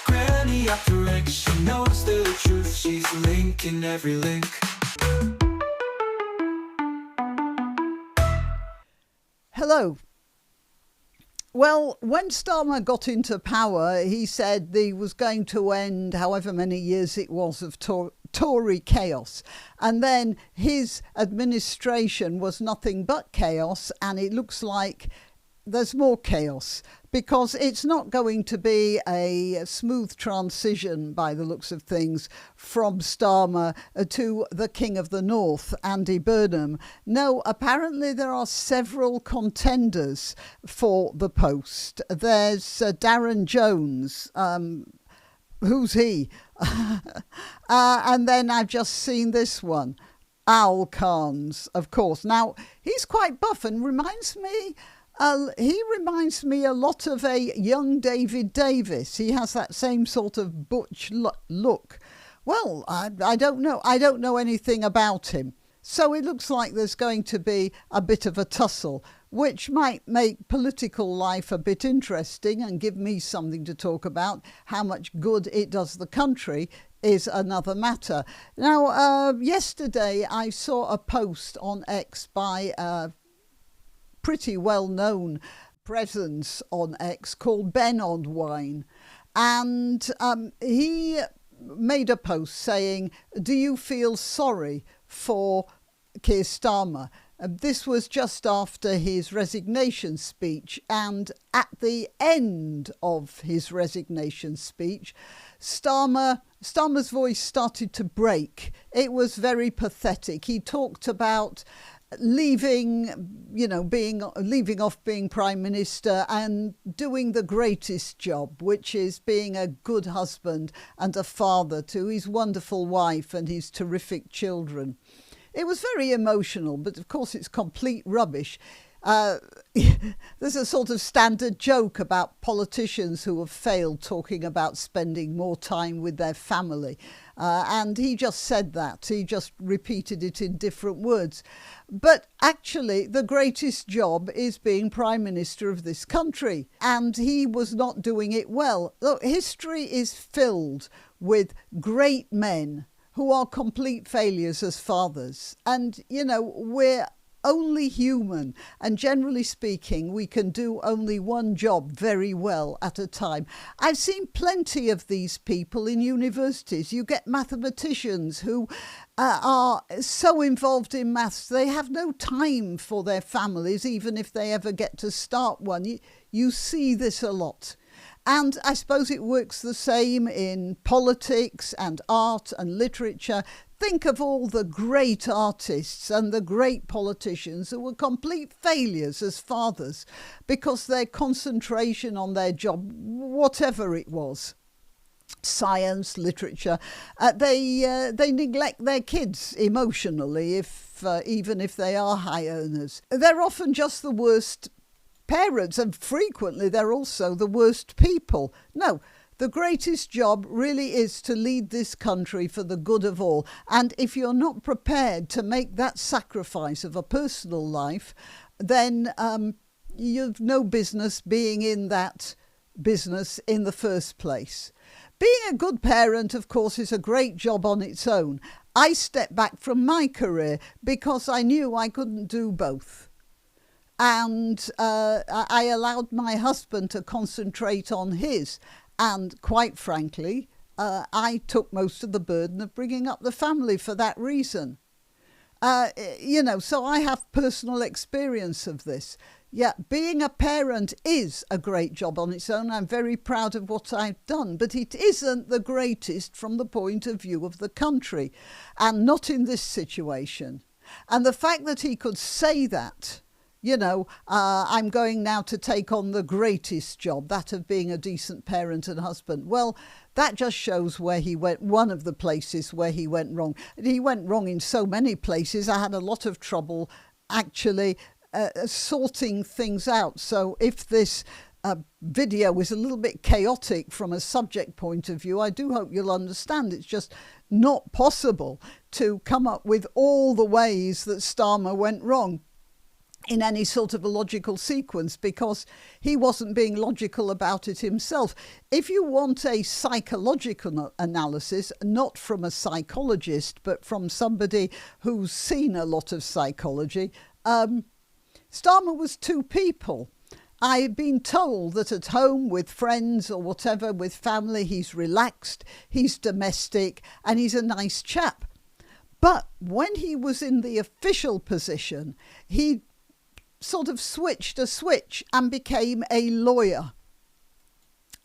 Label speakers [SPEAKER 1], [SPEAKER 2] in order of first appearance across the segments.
[SPEAKER 1] granniopteryx, she knows the truth, she's linking every link.
[SPEAKER 2] Hello. Well, when Starmer got into power, he said he was going to end however many years it was of Tory chaos. And then his administration was nothing but chaos, and it looks like there's more chaos, because it's not going to be a smooth transition by the looks of things from Starmer to the King of the North, Andy Burnham. No, apparently there are several contenders for the post. There's Darren Jones. Who's he? And then I've just seen this one. Al Carnes, of course. Now, he's quite buff and reminds me a lot of a young David Davis. He has that same sort of butch look. Well, I don't know. I don't know anything about him. So it looks like there's going to be a bit of a tussle, which might make political life a bit interesting and give me something to talk about. How much good it does the country is another matter. Now, yesterday I saw a post on X by pretty well-known presence on X called Ben on Wine, and he made a post saying, do you feel sorry for Keir Starmer? This was just after his resignation speech, and at the end of his resignation speech, Starmer's voice started to break. It was very pathetic. He talked about leaving off being Prime Minister and doing the greatest job, which is being a good husband and a father to his wonderful wife and his terrific children. It was very emotional, but of course it's complete rubbish. There's a sort of standard joke about politicians who have failed talking about spending more time with their family. And he just said that. He just repeated it in different words. But actually, the greatest job is being Prime Minister of this country. And he was not doing it well. Look, history is filled with great men who are complete failures as fathers. And, we're only human, and generally speaking, we can do only one job very well at a time. I've seen plenty of these people in universities. You get mathematicians who are so involved in maths, they have no time for their families, even if they ever get to start one. You see this a lot. And I suppose it works the same in politics and art and literature. Think of all the great artists and the great politicians who were complete failures as fathers because their concentration on their job, whatever it was, science, literature, they neglect their kids emotionally, even if they are high earners. They're often just the worst parents, and frequently they're also the worst people. No, the greatest job really is to lead this country for the good of all. And if you're not prepared to make that sacrifice of a personal life, then you've no business being in that business in the first place. Being a good parent, of course, is a great job on its own. I stepped back from my career because I knew I couldn't do both. And I allowed my husband to concentrate on his. And quite frankly, I took most of the burden of bringing up the family for that reason. So I have personal experience of this. Yeah, being a parent is a great job on its own. I'm very proud of what I've done, but it isn't the greatest from the point of view of the country, and not in this situation. And the fact that he could say that, I'm going now to take on the greatest job, that of being a decent parent and husband. Well, that just shows where he went, one of the places where he went wrong. He went wrong in so many places. I had a lot of trouble actually sorting things out. So if this video is a little bit chaotic from a subject point of view, I do hope you'll understand it's just not possible to come up with all the ways that Starmer went wrong. in any sort of a logical sequence, because he wasn't being logical about it himself. If you want a psychological analysis, not from a psychologist, but from somebody who's seen a lot of psychology, Starmer was two people. I've been told that at home with friends or whatever, with family, he's relaxed, he's domestic, and he's a nice chap. But when he was in the official position, he sort of switched a switch and became a lawyer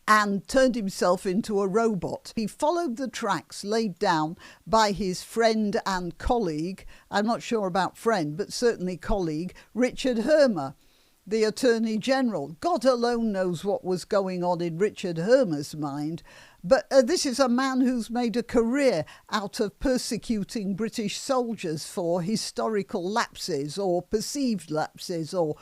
[SPEAKER 2] and turned himself into a robot. He followed the tracks laid down by his friend and colleague, I'm not sure about friend, but certainly colleague, Richard Hermer, the Attorney General. God alone knows what was going on in Richard Hermer's mind, but this is a man who's made a career out of persecuting British soldiers for historical lapses or perceived lapses or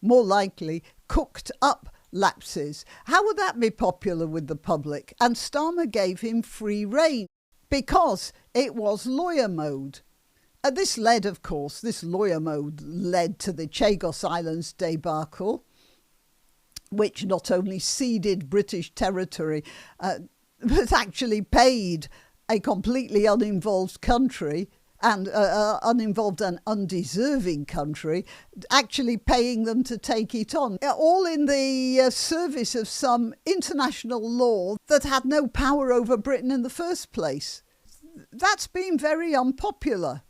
[SPEAKER 2] more likely cooked up lapses. How would that be popular with the public? And Starmer gave him free rein because it was lawyer mode. This lawyer mode led to the Chagos Islands debacle, which not only ceded British territory, but actually paid a completely uninvolved country and uninvolved and undeserving country, actually paying them to take it on, all in the service of some international law that had no power over Britain in the first place. That's been very unpopular.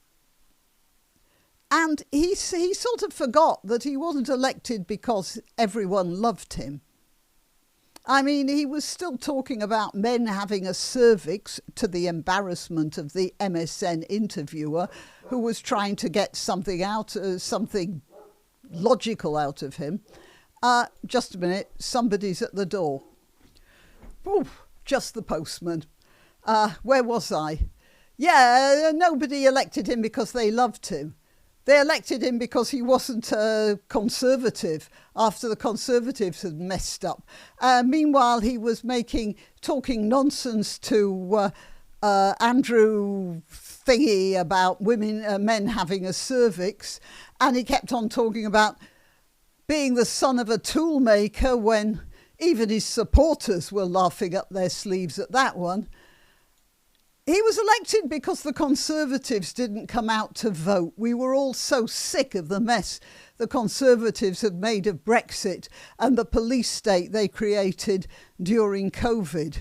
[SPEAKER 2] And he sort of forgot that he wasn't elected because everyone loved him. I mean, he was still talking about men having a cervix, to the embarrassment of the MSN interviewer who was trying to get something logical out of him. Just a minute, somebody's at the door. Oof, just the postman. Where was I? Yeah, nobody elected him because they loved him. They elected him because he wasn't a Conservative after the Conservatives had messed up. Meanwhile, he was talking nonsense to Andrew Thingy about men having a cervix, and he kept on talking about being the son of a toolmaker when even his supporters were laughing up their sleeves at that one. He was elected because the Conservatives didn't come out to vote. We were all so sick of the mess the Conservatives had made of Brexit and the police state they created during COVID.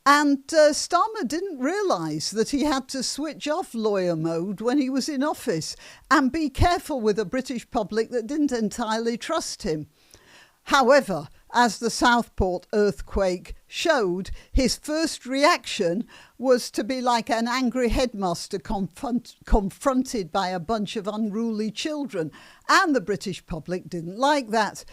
[SPEAKER 2] And Starmer didn't realise that he had to switch off lawyer mode when he was in office and be careful with a British public that didn't entirely trust him. However, as the Southport earthquake showed, his first reaction was to be like an angry headmaster confronted by a bunch of unruly children. And the British public didn't like that.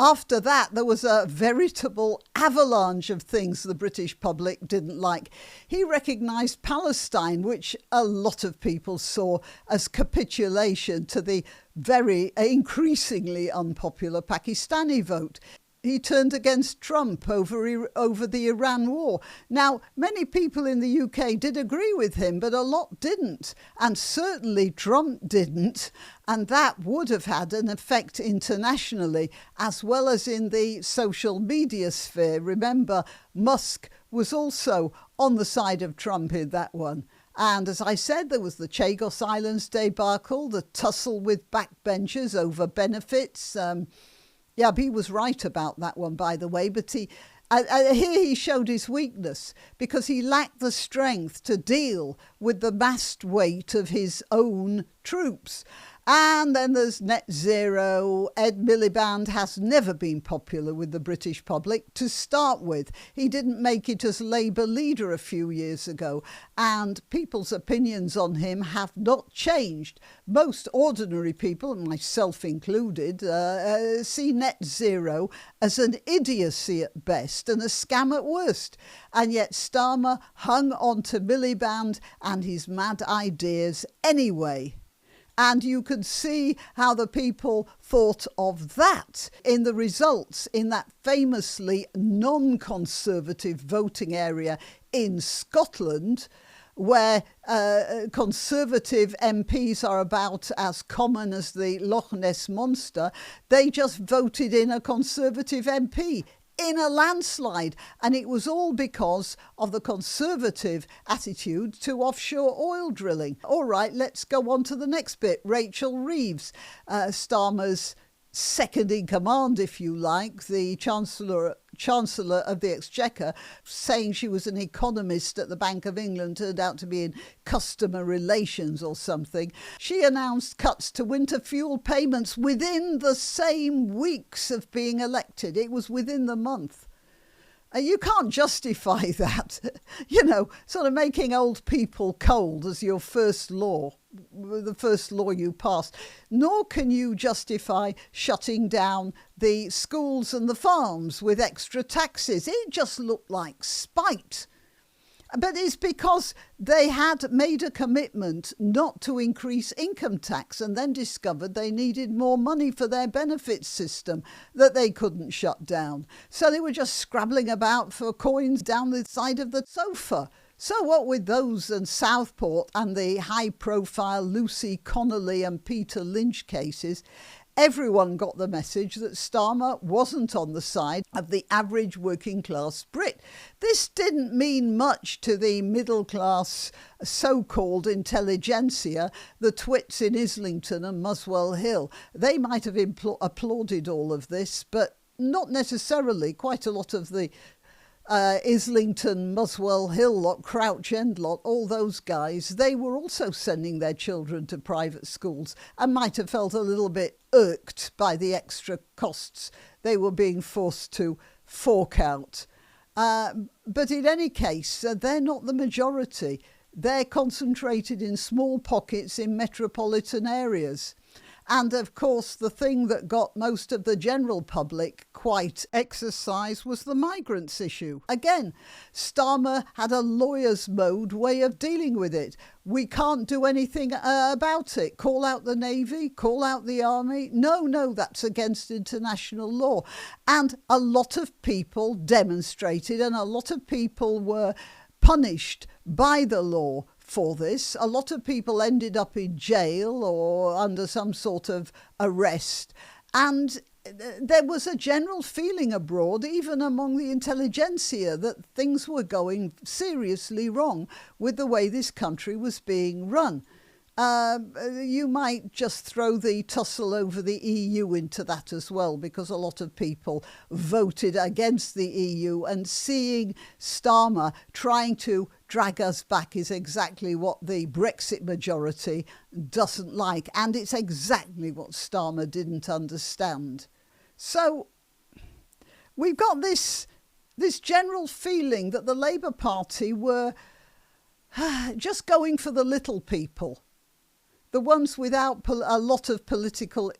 [SPEAKER 2] After that, there was a veritable avalanche of things the British public didn't like. He recognised Palestine, which a lot of people saw as capitulation to the very increasingly unpopular Pakistani vote. He turned against Trump over the Iran war. Now, many people in the UK did agree with him, but a lot didn't. And certainly Trump didn't. And that would have had an effect internationally, as well as in the social media sphere. Remember, Musk was also on the side of Trump in that one. And as I said, there was the Chagos Islands debacle, the tussle with backbenchers over benefits. Yeah, he was right about that one, by the way. But here he showed his weakness because he lacked the strength to deal with the massed weight of his own troops. And then there's net zero. Ed Miliband has never been popular with the British public to start with. He didn't make it as Labour leader a few years ago, and people's opinions on him have not changed. Most ordinary people, myself included, see net zero as an idiocy at best and a scam at worst. And yet Starmer hung on to Miliband and his mad ideas anyway. And you could see how the people thought of that in the results in that famously non-conservative voting area in Scotland, where Conservative MPs are about as common as the Loch Ness Monster, they just voted in a Conservative MP in a landslide. And it was all because of the Conservative attitude to offshore oil drilling. All right, let's go on to the next bit. Rachel Reeves, Starmer's second in command, if you like, the Chancellor of the Exchequer, saying she was an economist at the Bank of England, turned out to be in customer relations or something. She announced cuts to winter fuel payments within the same weeks of being elected. It was within the month. You can't justify that, sort of making old people cold as your first law, the first law you pass. Nor can you justify shutting down the schools and the farms with extra taxes. It just looked like spite. But it's because they had made a commitment not to increase income tax and then discovered they needed more money for their benefits system that they couldn't shut down. So they were just scrabbling about for coins down the side of the sofa. So what with those and Southport and the high-profile Lucy Connolly and Peter Lynch cases, everyone got the message that Starmer wasn't on the side of the average working-class Brit. This didn't mean much to the middle-class so-called intelligentsia, the twits in Islington and Muswell Hill. They might have applauded all of this, but not necessarily. Quite a lot of the Islington, Muswell Hill lot, Crouch End lot, all those guys, they were also sending their children to private schools and might have felt a little bit irked by the extra costs they were being forced to fork out. But in any case, they're not the majority. They're concentrated in small pockets in metropolitan areas. And of course, the thing that got most of the general public quite exercised was the migrants issue. Again, Starmer had a lawyer's mode way of dealing with it. We can't do anything about it. Call out the Navy, call out the Army. No, that's against international law. And a lot of people demonstrated and a lot of people were punished by the law for this. A lot of people ended up in jail or under some sort of arrest. And there was a general feeling abroad, even among the intelligentsia, that things were going seriously wrong with the way this country was being run. You might just throw the tussle over the EU into that as well, because a lot of people voted against the EU, and seeing Starmer trying to drag us back is exactly what the Brexit majority doesn't like, and it's exactly what Starmer didn't understand. So we've got this general feeling that the Labour Party were just going for the little people. The ones without a lot of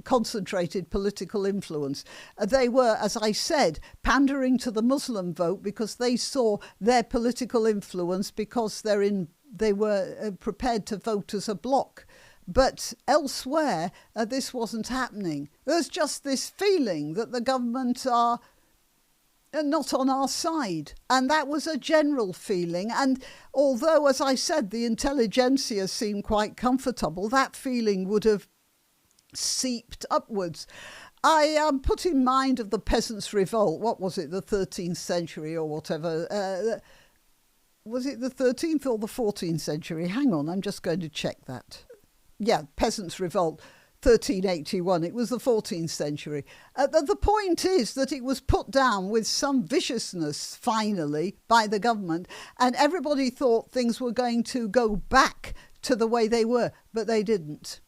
[SPEAKER 2] concentrated political influence. They were, as I said, pandering to the Muslim vote because they saw their political influence because they were prepared to vote as a bloc. But elsewhere, this wasn't happening. There's just this feeling that the government are not on our side. And that was a general feeling. And although, as I said, the intelligentsia seemed quite comfortable, that feeling would have seeped upwards. I am put in mind of the Peasants' Revolt. What was it, the 13th century or whatever? Was it the 13th or the 14th century? Hang on, I'm just going to check that. Yeah, Peasants' Revolt. 1381, it was the 14th century. The point is that it was put down with some viciousness, finally, by the government, and everybody thought things were going to go back to the way they were, but they didn't.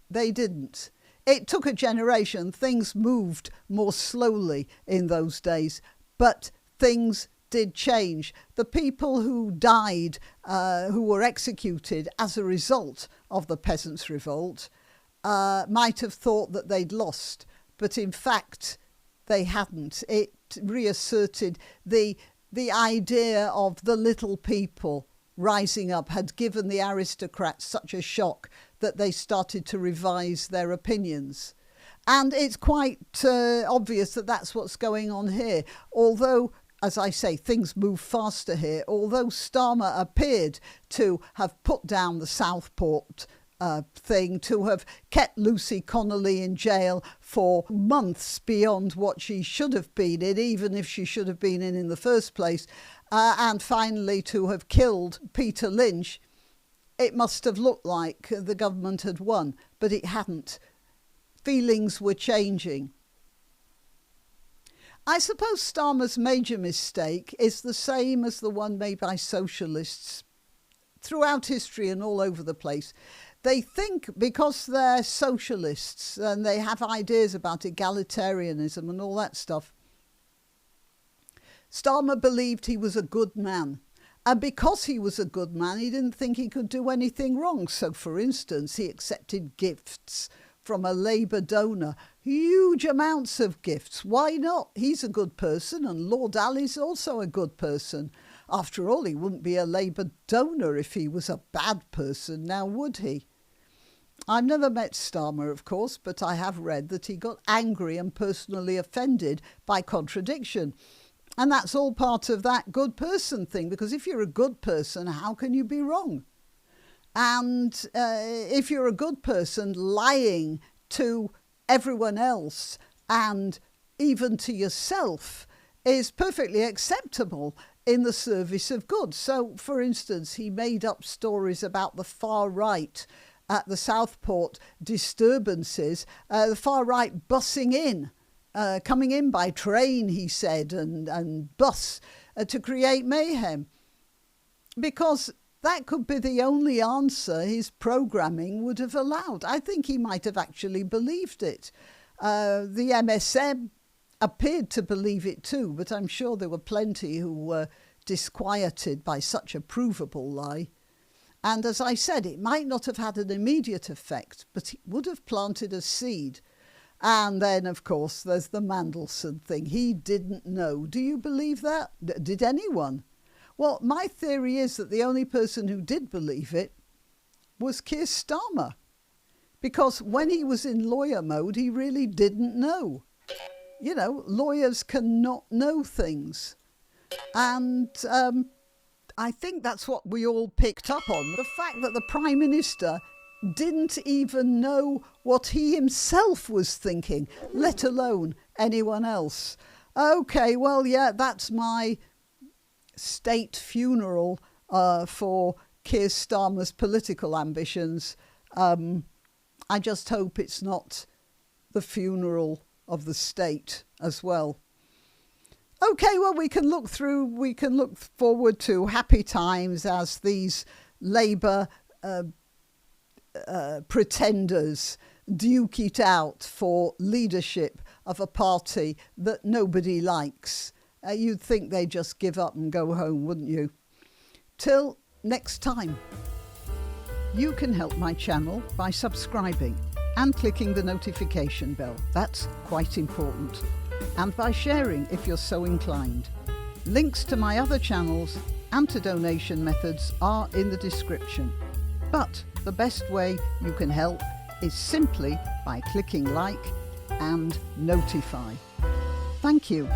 [SPEAKER 2] They didn't. It took a generation. Things moved more slowly in those days, but things did change. The people who died, who were executed as a result of the Peasants' Revolt, might have thought that they'd lost, but in fact they hadn't. It reasserted the idea of the little people rising up had given the aristocrats such a shock that they started to revise their opinions. And it's quite obvious that that's what's going on here. Although as I say, things move faster here. Although Starmer appeared to have put down the Southport thing, to have kept Lucy Connolly in jail for months beyond what she should have been in, even if she should have been in the first place, and finally to have killed Peter Lynch, it must have looked like the government had won, but it hadn't. Feelings were changing. I suppose Starmer's major mistake is the same as the one made by socialists throughout history and all over the place. They think because they're socialists and they have ideas about egalitarianism and all that stuff, Starmer believed he was a good man. And because he was a good man, he didn't think he could do anything wrong. So, for instance, he accepted gifts from a Labour donor, huge amounts of gifts. Why not? He's a good person, and Lord Alley's also a good person. After all, he wouldn't be a Labour donor if he was a bad person, now would he? I've never met Starmer, of course, but I have read that he got angry and personally offended by contradiction. And that's all part of that good person thing, because if you're a good person, how can you be wrong? And if you're a good person, lying to everyone else and even to yourself is perfectly acceptable in the service of good. So, for instance, he made up stories about the far right at the Southport disturbances, the far right bussing in, coming in by train, he said, and bus to create mayhem. Because that could be the only answer his programming would have allowed. I think he might have actually believed it. The MSM appeared to believe it too, but I'm sure there were plenty who were disquieted by such a provable lie. And as I said, it might not have had an immediate effect, but it would have planted a seed. And then, of course, there's the Mandelson thing. He didn't know. Do you believe that? Did anyone? Well, my theory is that the only person who did believe it was Keir Starmer. Because when he was in lawyer mode, he really didn't know. You know, lawyers cannot know things. And I think that's what we all picked up on. The fact that the Prime Minister didn't even know what he himself was thinking, let alone anyone else. Okay, well, yeah, that's my state funeral for Keir Starmer's political ambitions. I just hope it's not the funeral of the state as well. Okay, well, we can look forward to happy times as these Labour pretenders duke it out for leadership of a party that nobody likes. You'd think they'd just give up and go home, wouldn't you? Till next time. You can help my channel by subscribing and clicking the notification bell. That's quite important. And by sharing if you're so inclined. Links to my other channels and to donation methods are in the description. But the best way you can help is simply by clicking like and notify. Thank you.